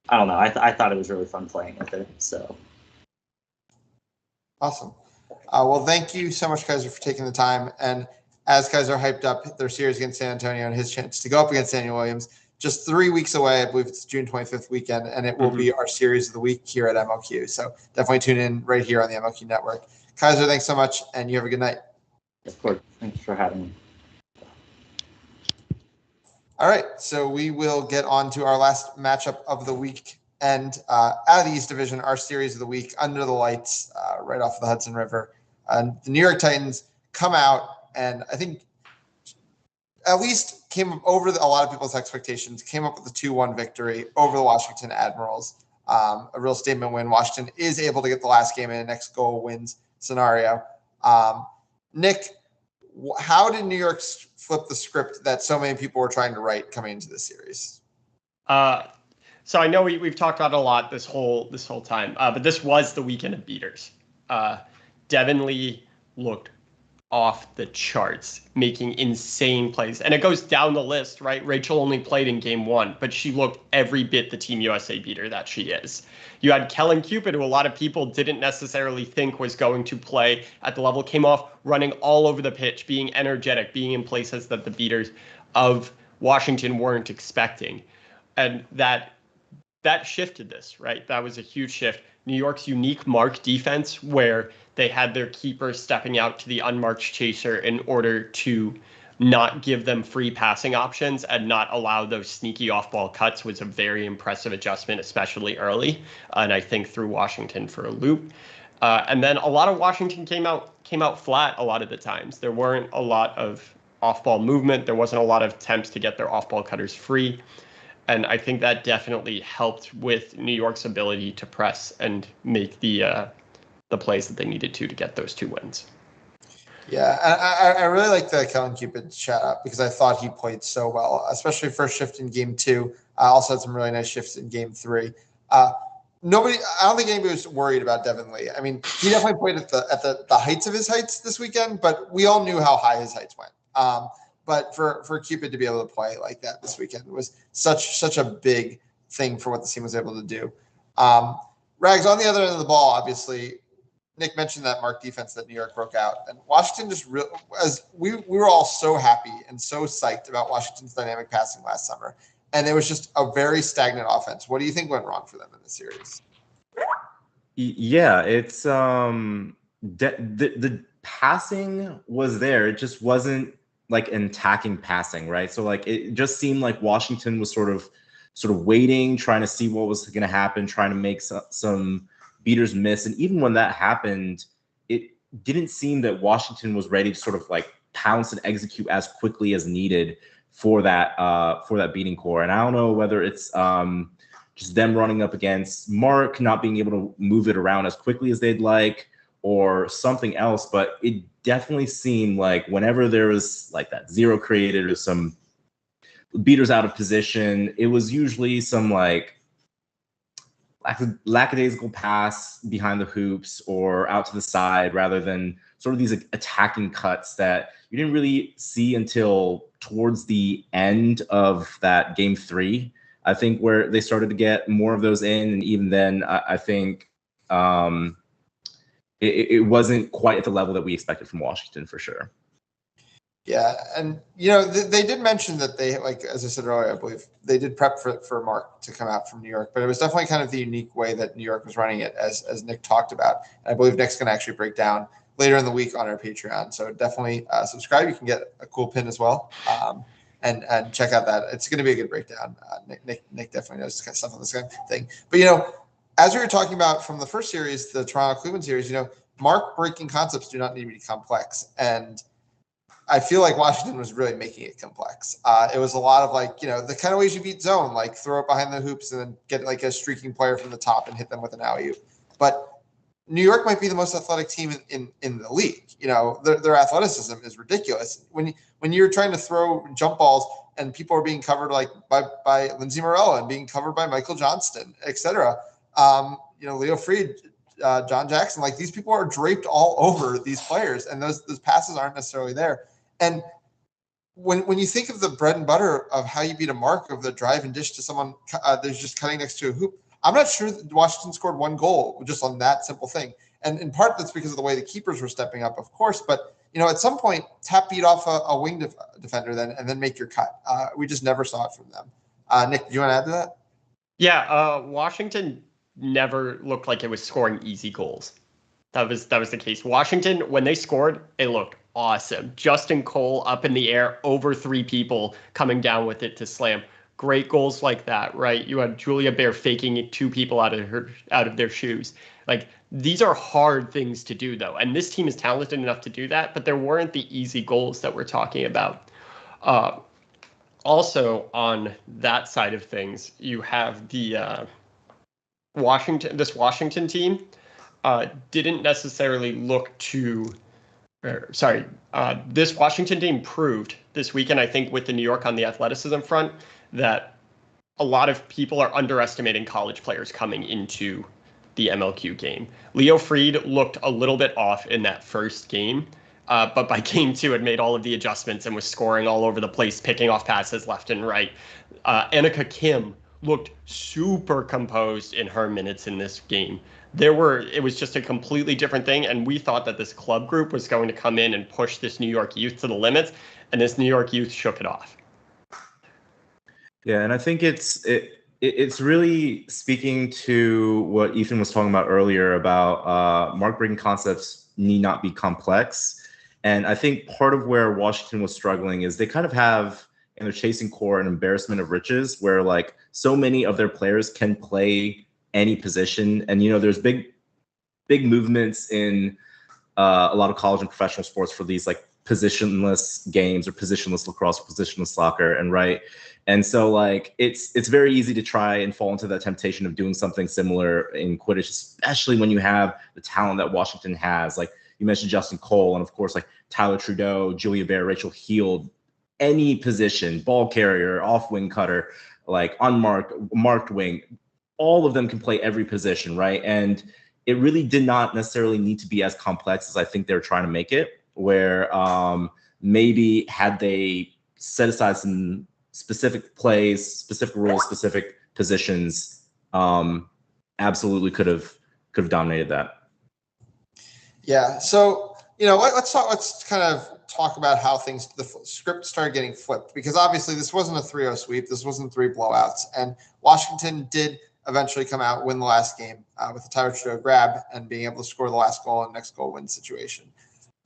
I don't know, I thought it was really fun playing with her. So awesome. Well, thank you so much, Kaiser, for taking the time. And as Kaiser hyped up their series against San Antonio and his chance to go up against Daniel Williams, just 3 weeks away. I believe it's June 25th weekend, and it will be our series of the week here at MLQ. So definitely tune in right here on the MLQ network. Kaiser, thanks so much, and you have a good night. Of course. Thanks for having me. All right, so we will get on to our last matchup of the week. And out of the East Division, our series of the week, under the lights, right off of the Hudson River. The New York Titans come out, and I think at least came over a lot of people's expectations, came up with a 2-1 victory over the Washington Admirals. A real statement win. Washington is able to get the last game in a next goal wins scenario. Nick, how did New York flip the script that so many people were trying to write coming into the series? So I know we've talked about it a lot this whole time, but this was the weekend of beaters. Devin Lee looked off the charts, making insane plays. And it goes down the list, right? Rachel only played in game 1, but she looked every bit the Team USA beater that she is. You had Kellen Cupid, who a lot of people didn't necessarily think was going to play at the level, came off running all over the pitch, being energetic, being in places that the beaters of Washington weren't expecting. And that shifted this, right? That was a huge shift. New York's unique mark defense, where they had their keeper stepping out to the unmarked chaser in order to not give them free passing options and not allow those sneaky off-ball cuts, was a very impressive adjustment, especially early, and I think threw Washington for a loop. And then a lot of Washington came out flat a lot of the times. There weren't a lot of off-ball movement. There wasn't a lot of attempts to get their off-ball cutters free. And I think that definitely helped with New York's ability to press and make the plays that they needed to get those 2 wins. Yeah, I really like the Kellen Cupid shout out because I thought he played so well, especially first shift in game 2. I also had some really nice shifts in game 3. I don't think anybody was worried about Devin Lee. I mean, he definitely played at the heights of his heights this weekend, but we all knew how high his heights went. But for Cupid to be able to play like that this weekend was such a big thing for what the team was able to do. Rags, on the other end of the ball, obviously, Nick mentioned that mark defense that New York broke out. And Washington just as we were all so happy and so psyched about Washington's dynamic passing last summer. And it was just a very stagnant offense. What do you think went wrong for them in this series? Yeah, it's the passing was there. It just wasn't like an attacking passing, right? So like it just seemed like Washington was sort of waiting, trying to see what was going to happen, trying to make some beaters miss. And even when that happened, it didn't seem that Washington was ready to sort of like pounce and execute as quickly as needed for that beating core. And I don't know whether it's just them running up against Mark, not being able to move it around as quickly as they'd like, or something else, but it definitely seemed like whenever there was like that zero created or some beaters out of position, it was usually some like lackadaisical pass behind the hoops or out to the side, rather than sort of these attacking cuts that you didn't really see until towards the end of that game 3, I think, where they started to get more of those in. And even then, I think it wasn't quite at the level that we expected from Washington, for sure. Yeah, and they did mention that they, like as I said earlier, I believe they did prep for Mark to come out from New York, but it was definitely kind of the unique way that New York was running it, as Nick talked about. And I believe Nick's going to actually break down later in the week on our Patreon, so definitely subscribe. You can get a cool pin as well, and check out that. It's going to be a good breakdown. Nick definitely knows this kind of stuff on this kind of thing. But as we were talking about from the first series, the Toronto-Cleveland series, Mark breaking concepts do not need to be complex. And I feel like Washington was really making it complex. It was a lot of like, the kind of ways you beat zone, like throw it behind the hoops and then get like a streaking player from the top and hit them with an alley-oop. But New York might be the most athletic team in the league. Their athleticism is ridiculous. When you're trying to throw jump balls and people are being covered like by Lindsay Morella and being covered by Michael Johnston, et cetera. Leo Freed, John Jackson, like these people are draped all over these players, and those passes aren't necessarily there. And when you think of the bread and butter of how you beat a mark of the drive and dish to someone that's just cutting next to a hoop, I'm not sure that Washington scored one goal just on that simple thing. And in part, that's because of the way the keepers were stepping up, of course. But, at some point, tap beat off a wing defender and then make your cut. We just never saw it from them. Nick, do you want to add to that? Yeah, Washington never looked like it was scoring easy goals. That was the case. Washington, when they scored, it looked awesome. Justin Cole up in the air over 3 people coming down with it to slam. Great goals like that, right? You had Julia Baer faking 2 people out of their shoes. Like, these are hard things to do, though. And this team is talented enough to do that, but there weren't the easy goals that we're talking about. Also, on that side of things, you have the Washington team didn't necessarily look to. This Washington team proved this weekend, I think, with the New York on the athleticism front, that a lot of people are underestimating college players coming into the MLQ game. Leo Freed looked a little bit off in that first game, but by game 2, it made all of the adjustments and was scoring all over the place, picking off passes left and right. Annika Kim looked super composed in her minutes in this game. It was just a completely different thing, and we thought that this club group was going to come in and push this New York youth to the limits, and this New York youth shook it off. Yeah, and I think it's really speaking to what Ethan was talking about earlier about mark-breaking concepts need not be complex. And I think part of where Washington was struggling is they kind of have in their chasing core an embarrassment of riches where like so many of their players can play any position. And, there's big movements in a lot of college and professional sports for these like positionless games or positionless lacrosse, positionless soccer. And so like it's very easy to try and fall into that temptation of doing something similar in Quidditch, especially when you have the talent that Washington has. Like you mentioned Justin Cole, and of course like Tyler Trudeau, Julia Bear, Rachel Heald, any position, ball carrier, off wing cutter, like unmarked, marked wing, all of them can play every position, right? And it really did not necessarily need to be as complex as I think they're trying to make it, where maybe had they set aside some specific plays, specific rules, specific positions, absolutely could have dominated that. Yeah. So, let's kind of talk about how the script started getting flipped, because obviously this wasn't a 3-0 sweep. This wasn't 3 blowouts. And Washington did eventually come out, win the last game with the Tyler Trudeau grab and being able to score the last goal and next goal win situation.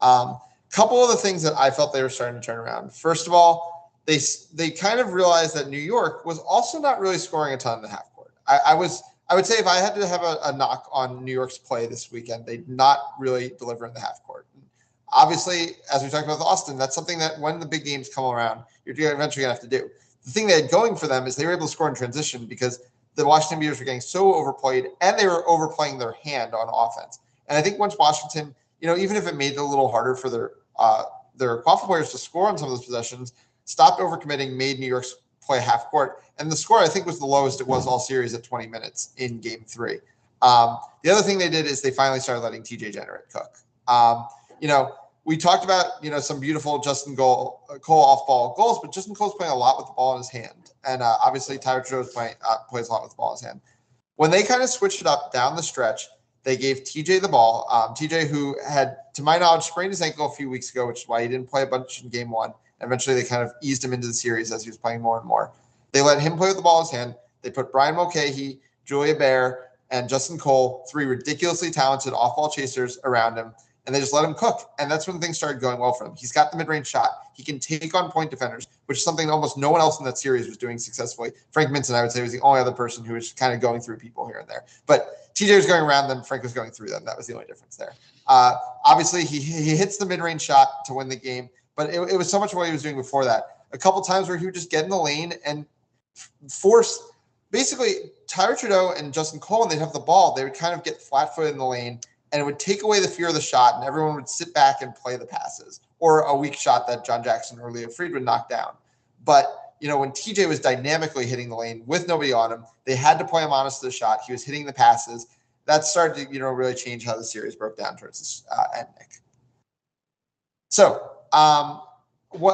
Couple of the things that I felt they were starting to turn around. First of all, they kind of realized that New York was also not really scoring a ton in the half court. I would say if I had to have a knock on New York's play this weekend, they did not really deliver in the half court. Obviously, as we talked about with Austin, that's something that when the big games come around, you're eventually going to have to do. The thing they had going for them is they were able to score in transition because the Washington Beaters were getting so overplayed, and they were overplaying their hand on offense. And I think once Washington, even if it made it a little harder for their quaffle players to score on some of those possessions, stopped overcommitting, made New York's play half court. And the score, I think, was the lowest it was all series at 20 minutes in game 3. The other thing they did is they finally started letting TJ Jenner cook. We talked about, some beautiful Justin Cole off-ball goals, but Justin Cole's playing a lot with the ball in his hand. And obviously Tyler Trudeau plays a lot with the ball in his hand. When they kind of switched it up down the stretch, they gave TJ the ball. TJ, who had, to my knowledge, sprained his ankle a few weeks ago, which is why he didn't play a bunch in game 1. Eventually, they kind of eased him into the series as he was playing more and more. They let him play with the ball in his hand. They put Brian Mulcahy, Julia Bear, and Justin Cole, 3 ridiculously talented off-ball chasers around him, and they just let him cook. And that's when things started going well for him. He's got the mid-range shot. He can take on point defenders, which is something almost no one else in that series was doing successfully. Frank Minson, I would say, was the only other person who was kind of going through people here and there. But TJ was going around them. Frank was going through them. That was the only difference there. Obviously, he hits the mid-range shot to win the game, but it was so much what he was doing before that. A couple times where he would just get in the lane and force basically Tyler Trudeau and Justin Cole, and they'd have the ball. They would kind of get flat-footed in the lane, and it would take away the fear of the shot, and everyone would sit back and play the passes, or a weak shot that John Jackson or Leo Freed would knock down. But, when TJ was dynamically hitting the lane with nobody on him, they had to play him honest to the shot. He was hitting the passes. That started to, really change how the series broke down towards this end, Nick. So,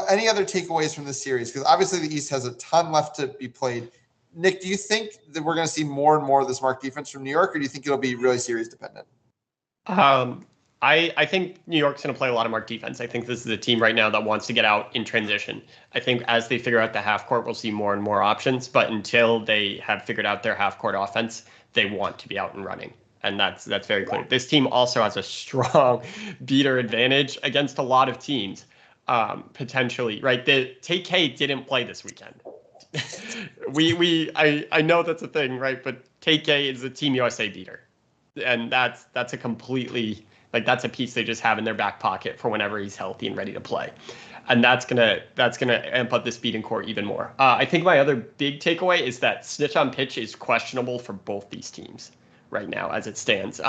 any other takeaways from this series? Because obviously the East has a ton left to be played. Nick, do you think that we're going to see more and more of this mark defense from New York, or do you think it'll be really series dependent? I think New York's going to play a lot of mark defense. I think this is a team right now that wants to get out in transition. I think as they figure out the half court, we'll see more and more options. But until they have figured out their half court offense, they want to be out and running. And that's very clear. This team also has a strong beater advantage against a lot of teams, potentially, right? The TK didn't play this weekend. I know that's a thing, right? But TK is a Team USA beater. And that's a completely, that's a piece they just have in their back pocket for whenever he's healthy and ready to play. And that's gonna amp up this beating core even more. I think my other big takeaway is that snitch on pitch is questionable for both these teams right now as it stands.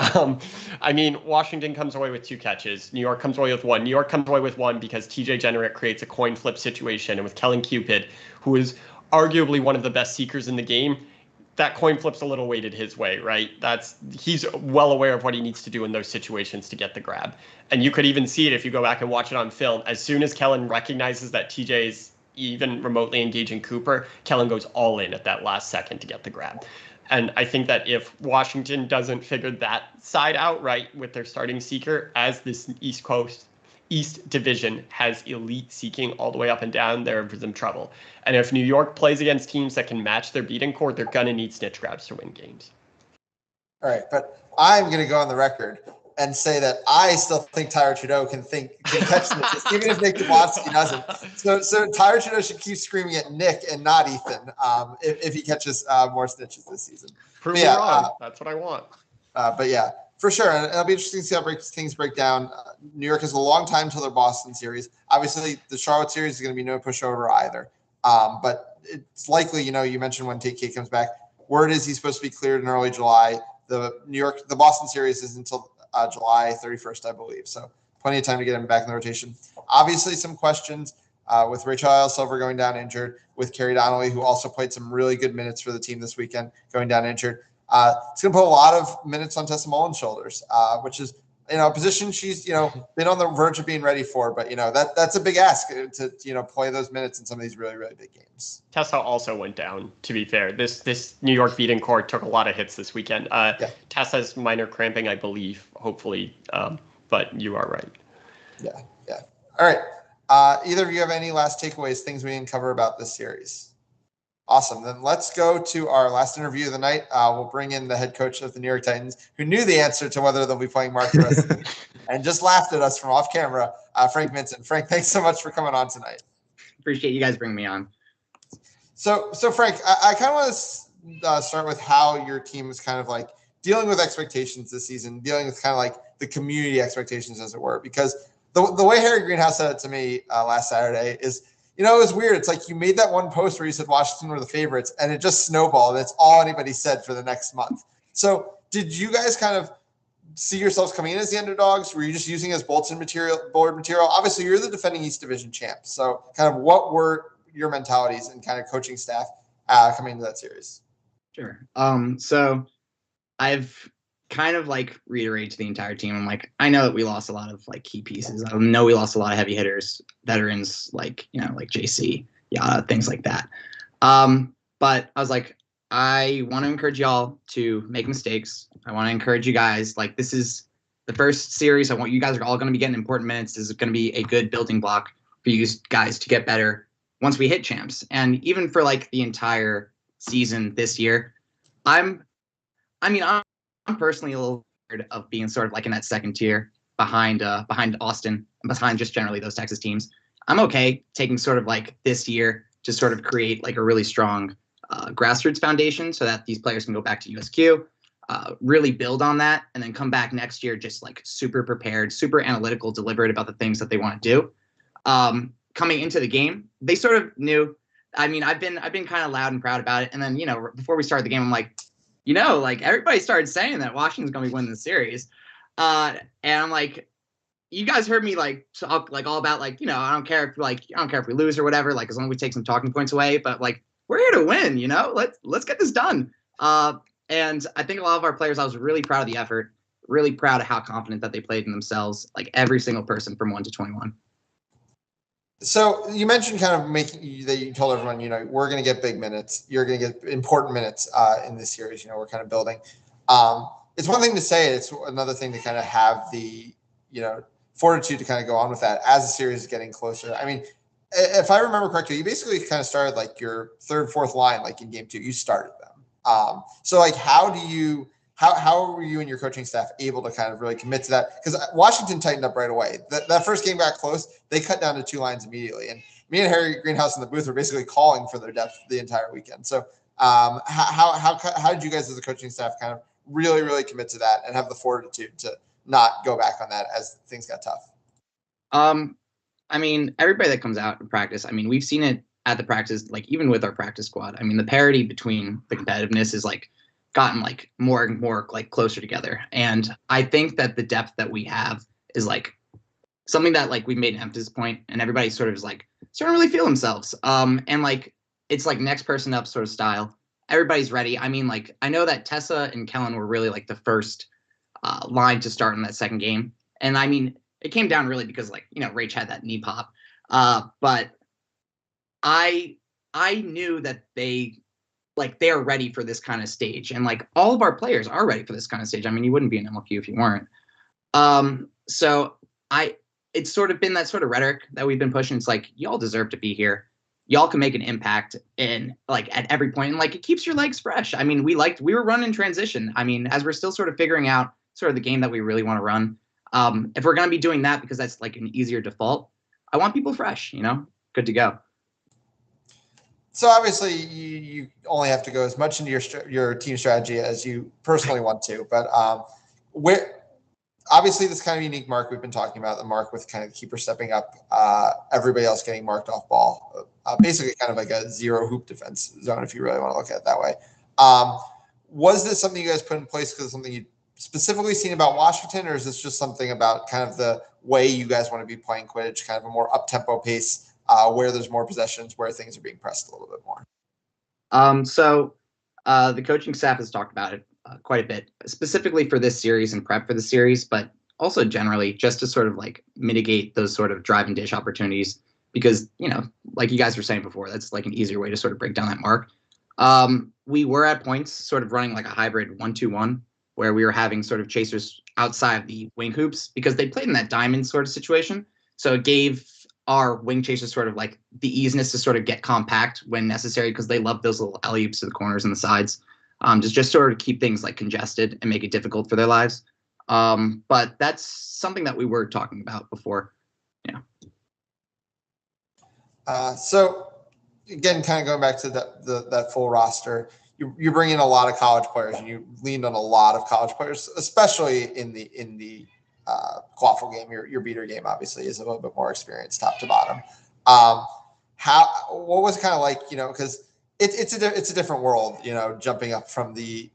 Washington comes away with 2 catches. New York comes away with 1. New York comes away with 1 because TJ Jenner creates a coin flip situation, and with Kellen Cupid, who is arguably one of the best seekers in the game, that coin flip's a little weighted his way, right? He's well aware of what he needs to do in those situations to get the grab. And you could even see it if you go back and watch it on film. As soon as Kellen recognizes that TJ is even remotely engaging Cooper, Kellen goes all in at that last second to get the grab. And I think that if Washington doesn't figure that side out right with their starting seeker, as this East Division has elite seeking all the way up and down, they're in for some trouble. And if New York plays against teams that can match their beating core, they're going to need snitch grabs to win games. All right, but I'm going to go on the record and say that I still think Tyler Trudeau can catch snitches, even if Nick Jablonski doesn't. So Tyler Trudeau should keep screaming at Nick and not Ethan if he catches more snitches this season. Prove me wrong. That's what I want. But yeah, for sure. And it'll be interesting to see how things break down. New York has a long time till their Boston series. Obviously, the Charlotte series is going to be no pushover either. But it's likely, you mentioned when TK comes back. Word is he's supposed to be cleared in early July. The Boston series is until July 31st, I believe. So plenty of time to get him back in the rotation. Obviously, some questions with Rachel Silver going down injured, with Carrie Donnelly, who also played some really good minutes for the team this weekend, going down injured. It's going to put a lot of minutes on Tessa Mullen's shoulders, which is, a position she's, been on the verge of being ready for. But, that's a big ask to play those minutes in some of these really, really big games. Tessa also went down, to be fair. This New York beating core took a lot of hits this weekend. Tessa's minor cramping, I believe, hopefully. But you are right. Yeah. All right. Either of you have any last takeaways, things we didn't cover about this series? Awesome. Then let's go to our last interview of the night. We'll bring in the head coach of the New York Titans, who knew the answer to whether they'll be playing Mark the rest of the week, and just laughed at us from off camera, Frank Vincent. Frank, thanks so much for coming on tonight. Appreciate you guys bringing me on. So Frank, I kind of want to start with how your team is kind of like dealing with expectations this season, dealing with kind of like the community expectations, as it were, because the way Harry Greenhouse said it to me last Saturday is, it was weird. It's like you made that one post where you said Washington were the favorites, and it just snowballed. That's all anybody said for the next month. So did you guys kind of see yourselves coming in as the underdogs? Were you just using as board material? Obviously, you're the defending East Division champ. So kind of what were your mentalities and kind of coaching staff coming into that series? Sure. So I've kind of like reiterated to the entire team. I'm like, I know that we lost a lot of like key pieces. I know we lost a lot of heavy hitters, veterans, like JC, things like that. But I was like, I want to encourage y'all to make mistakes. I want to encourage you guys. Like, this is the first series. I want you guys are all going to be getting important minutes. This is going to be a good building block for you guys to get better once we hit champs. And even for like the entire season this year, I'm personally a little scared of being sort of like in that second tier behind Austin, behind just generally those Texas teams. I'm okay taking sort of like this year to sort of create like a really strong grassroots foundation so that these players can go back to USQ, really build on that, and then come back next year just like super prepared, super analytical, deliberate about the things that they want to do. Coming into the game, they sort of knew. I mean, I've been kind of loud and proud about it. And then, before we started the game, I'm like, like everybody started saying that Washington's going to be winning the series. And I'm like, you guys heard me like talk like all about like, I don't care if we lose or whatever, like as long as we take some talking points away, but like we're here to win, let's get this done. And I think a lot of our players, I was really proud of the effort, really proud of how confident that they played in themselves, like every single person from 1 to 21. So you mentioned kind of that you told everyone, we're going to get big minutes. You're going to get important minutes in this series. We're kind of building. It's one thing to say it. It's another thing to kind of have the, fortitude to kind of go on with that as the series is getting closer. I mean, if I remember correctly, you basically kind of started like your third, fourth line, like in game 2, you started them. So like, how were you and your coaching staff able to kind of really commit to that? Because Washington tightened up right away. That first game got close. They cut down to 2 lines immediately. And me and Harry Greenhouse in the booth were basically calling for their depth the entire weekend. So how did you guys as a coaching staff kind of really, really commit to that and have the fortitude to not go back on that as things got tough? I mean, everybody that comes out in practice, I mean, we've seen it at the practice, like even with our practice squad. I mean, the parity between the competitiveness is like gotten like more and more like closer together. And I think that the depth that we have is like something that like we made an emphasis point, and everybody sort of is like starting to really feel themselves. And like it's like next person up sort of style. everybody's ready. I mean, like, I know that Tessa and Kellen were really like the first line to start in that second game. And I mean, it came down really because, like, you know, Rach had that knee pop. But I knew that they are ready for this kind of stage. And like all of our players are ready for this kind of stage. I mean, you wouldn't be an MLQ if you weren't. So it's sort of been that sort of rhetoric that we've been pushing. It's like, y'all deserve to be here. Y'all can make an impact in like at every point. And like, it keeps your legs fresh. I mean, we were running transition. I mean, as we're still sort of figuring out sort of the game that we really want to run. If we're going to be doing that, because that's like an easier default, I want people fresh, you know, good to go. So obviously you only have to go as much into your team strategy as you personally want to, but obviously this kind of unique mark we've been talking about, the mark with kind of the keeper stepping up, everybody else getting marked off ball, basically kind of like a zero hoop defense zone, if you really want to look at it that way. Was this something you guys put in place because of something you specifically seen about Washington, or is this just something about kind of the way you guys want to be playing Quidditch, kind of a more up-tempo pace, where there's more possessions, where things are being pressed a little bit more? So the coaching staff has talked about it quite a bit, specifically for this series and prep for the series, but also generally just to sort of like mitigate those sort of drive and dish opportunities, because, you know, like you guys were saying before, that's like an easier way to sort of break down that mark. We were at points sort of running like a hybrid 1-2-1, where we were having sort of chasers outside of the wing hoops because they played in that diamond sort of situation. So it gave our wing chasers sort of like the easiness to sort of get compact when necessary, because they love those little alley-oops to the corners and the sides, just sort of keep things like congested and make it difficult for their lives. But that's something that we were talking about before. Yeah. So again, kind of going back to that full roster, you bring in a lot of college players, and you leaned on a lot of college players, especially in the quaffle game. Your beater game obviously is a little bit more experienced top to bottom. What was it kind of like, you know, because it's a different world, you know, jumping up from the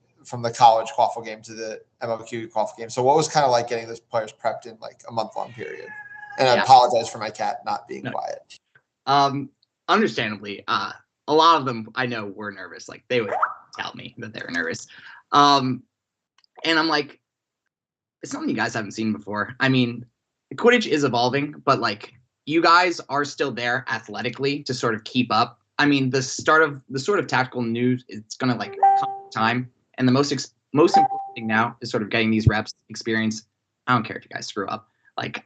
college quaffle game to the MLQ quaffle game. So what was kind of like getting those players prepped in like a month-long period? And I apologize for my cat not being quiet. Understandably, a lot of them I know were nervous. Like, they would tell me that they were nervous. And I'm like, it's something you guys haven't seen before. I mean, Quidditch is evolving, but like, you guys are still there athletically to sort of keep up. I mean, the sort of tactical news, it's going to like come time. And the most important thing now is sort of getting these reps experience. I don't care if you guys screw up. Like,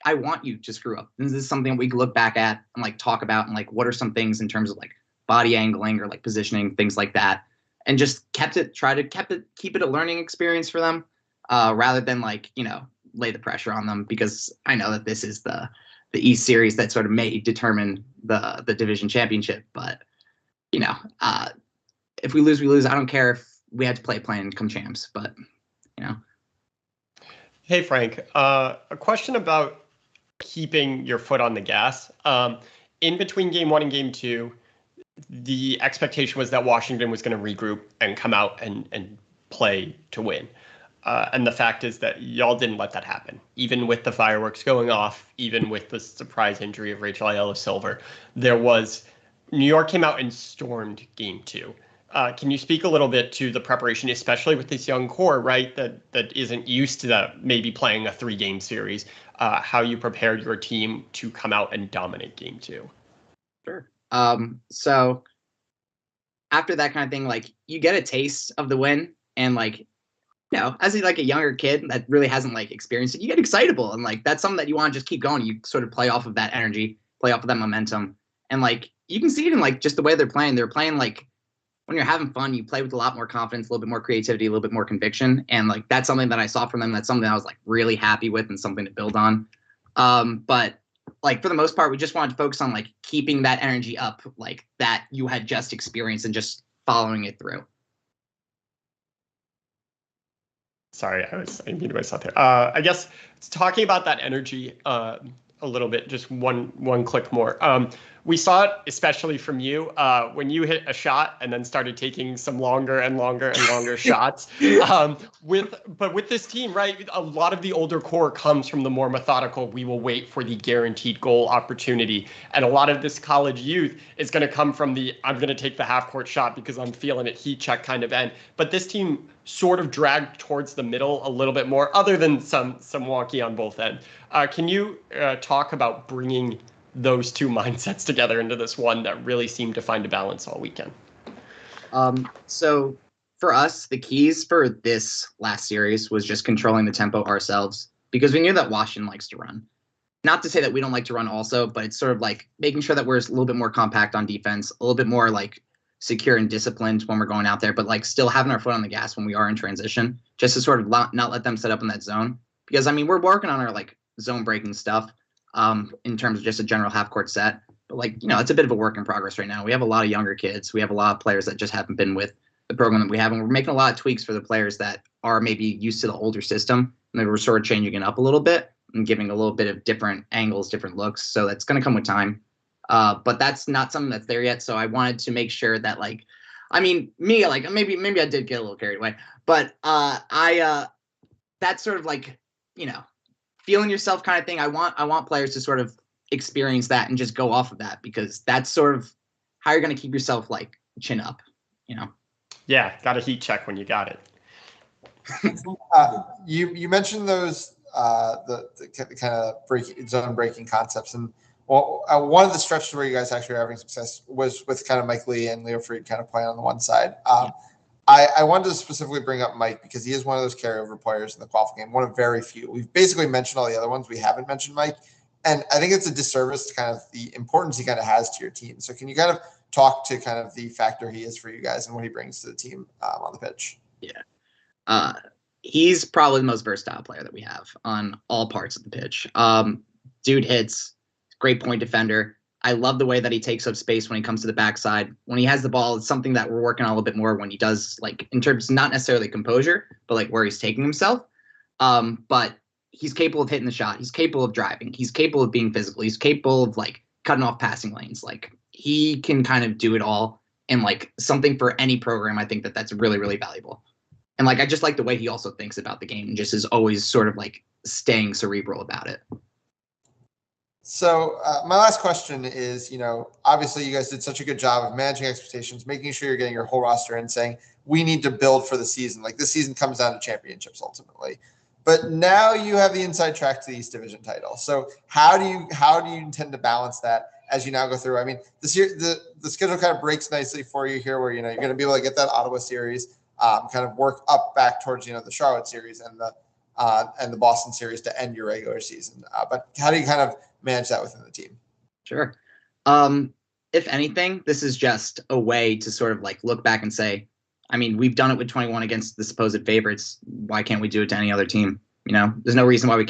I want you to screw up. This is something we can look back at and like talk about, and like, what are some things in terms of like body angling or like positioning, things like that. And just keep it a learning experience for them, rather than like, you know, lay the pressure on them, because I know that this is the East series that sort of may determine the division championship. But, you know, if we lose, we lose. I don't care if we had to play plan come champs, but, you know. Hey, Frank, a question about keeping your foot on the gas. In between game 1 and game 2, the expectation was that Washington was going to regroup and come out and play to win. And the fact is that y'all didn't let that happen. Even with the fireworks going off, even with the surprise injury of Rachel Ayala-Silver, New York came out and stormed game 2. Can you speak a little bit to the preparation, especially with this young core, right, that isn't used to maybe playing a 3-game series, how you prepared your team to come out and dominate game 2? Sure. So after that kind of thing, like, you get a taste of the win, and like, you know, as like a younger kid that really hasn't like experienced it, you get excitable, and like, that's something that you want to just keep going. You sort of play off of that energy, play off of that momentum, and like, you can see it in like just the way they're playing. They're playing like, when you're having fun, you play with a lot more confidence, a little bit more creativity, a little bit more conviction. And like, that's something that I saw from them. That's something I was like really happy with and something to build on. But like, for the most part, we just wanted to focus on like keeping that energy up, like that you had just experienced, and just following it through. Sorry, I muted myself there. I guess talking about that energy, a little bit, just one click more. We saw it, especially from you, when you hit a shot and then started taking some longer and longer shots. But with this team, right, a lot of the older core comes from the more methodical, we will wait for the guaranteed goal opportunity. And a lot of this college youth is going to come from the, I'm going to take the half-court shot because I'm feeling it, heat check kind of end. But this team sort of dragged towards the middle a little bit more, other than some wonky on both ends. Can you talk about bringing those two mindsets together into this one that really seemed to find a balance all weekend? So for us, the keys for this last series was just controlling the tempo ourselves, because we knew that Washington likes to run. Not to say that we don't like to run also, but it's sort of like making sure that we're a little bit more compact on defense, a little bit more like secure and disciplined when we're going out there, but like still having our foot on the gas when we are in transition, just to sort of not let them set up in that zone. Because I mean, we're working on our like zone breaking stuff in terms of just a general half court set. But like, you know, it's a bit of a work in progress right now. We have a lot of younger kids. We have a lot of players that just haven't been with the program that we have. And we're making a lot of tweaks for the players that are maybe used to the older system. And then we're sort of changing it up a little bit and giving a little bit of different angles, different looks. So that's going to come with time. But that's not something that's there yet. So I wanted to make sure that like, I mean, me, like maybe I did get a little carried away, but that's sort of like, you know, feeling yourself kind of thing. I want players to sort of experience that and just go off of that, because that's sort of how you're going to keep yourself like chin up, you know? Yeah. Got a heat check when you got it. You mentioned those, the kind of zone breaking concepts. And well, one of the stretches where you guys actually are having success was with kind of Mike Lee and Leo Freed kind of playing on the one side. I wanted to specifically bring up Mike because he is one of those carryover players in the qualifying game, one of very few. We've basically mentioned all the other ones. We haven't mentioned Mike. And I think it's a disservice to kind of the importance he kind of has to your team. So can you kind of talk to kind of the factor he is for you guys and what he brings to the team on the pitch? Yeah. He's probably the most versatile player that we have on all parts of the pitch. Dude hits, great point defender. I love the way that he takes up space when he comes to the backside. When he has the ball, it's something that we're working on a little bit more when he does, like, in terms, not necessarily composure, but like where he's taking himself. But he's capable of hitting the shot. He's capable of driving. He's capable of being physical. He's capable of like cutting off passing lanes. Like he can kind of do it all. And like something for any program, I think that that's really, really valuable. And like, I just like the way he also thinks about the game and just is always sort of like staying cerebral about it. So my last question is, you know, obviously you guys did such a good job of managing expectations, making sure you're getting your whole roster and saying, we need to build for the season. Like this season comes down to championships ultimately. But now you have the inside track to the East Division title. So how do you intend to balance that as you now go through? I mean, this year the schedule kind of breaks nicely for you here, where you know you're going to be able to get that Ottawa series, kind of work up back towards the Charlotte series and the Boston series to end your regular season. But how do you kind of manage that within the team? Sure. If anything, this is just a way to sort of like look back and say, I mean, we've done it with 21 against the supposed favorites. Why can't we do it to any other team? You know, there's no reason why we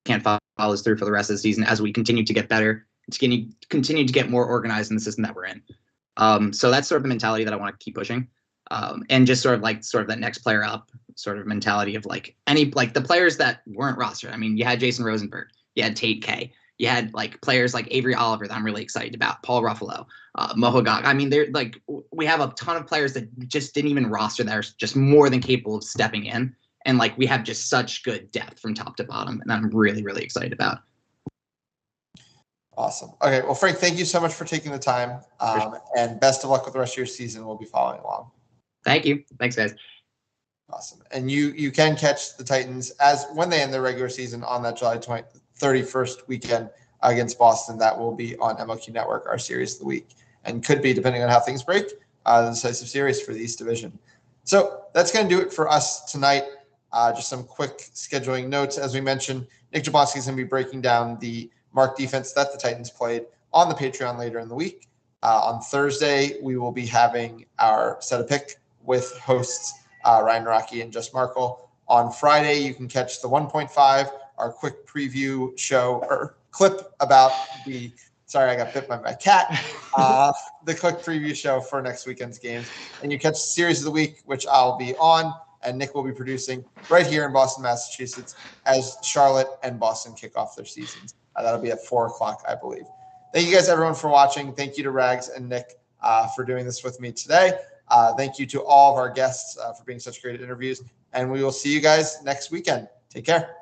can't follow this through for the rest of the season as we continue to get better, continue to get more organized in the system that we're in. So that's sort of the mentality that I want to keep pushing. And just sort of that next player up sort of mentality of like the players that weren't rostered. I mean, you had Jason Rosenberg, you had Tate K, you had like players like Avery Oliver that I'm really excited about, Paul Ruffalo, Mohogog. I mean, they're like, we have a ton of players that just didn't even roster that are just more than capable of stepping in. And like, we have just such good depth from top to bottom, and I'm really, really excited about. Awesome. Okay. Well, Frank, thank you so much for taking the time, and best of luck with the rest of your season. We'll be following along. Thank you. Thanks, guys. Awesome. And you can catch the Titans when they end their regular season on that July 31st weekend against Boston. That will be on MLQ Network, our series of the week, and could be, depending on how things break, the decisive series for the East Division. So that's going to do it for us tonight. Just some quick scheduling notes. As we mentioned, Nick Jablonski is going to be breaking down the marked defense that the Titans played on the Patreon later in the week. On Thursday, we will be having our set a pick with hosts Ryan Rocky and Just Markle. On Friday, you can catch the 1.5, our quick preview show or clip about sorry, I got bit by my cat. The quick preview show for next weekend's games. And you catch the series of the week, which I'll be on. and Nick will be producing right here in Boston, Massachusetts, as Charlotte and Boston kick off their seasons. That'll be at 4 o'clock, I believe. Thank you guys, everyone, for watching. Thank you to Rags and Nick for doing this with me today. Thank you to all of our guests for being such great interviews. And we will see you guys next weekend. Take care.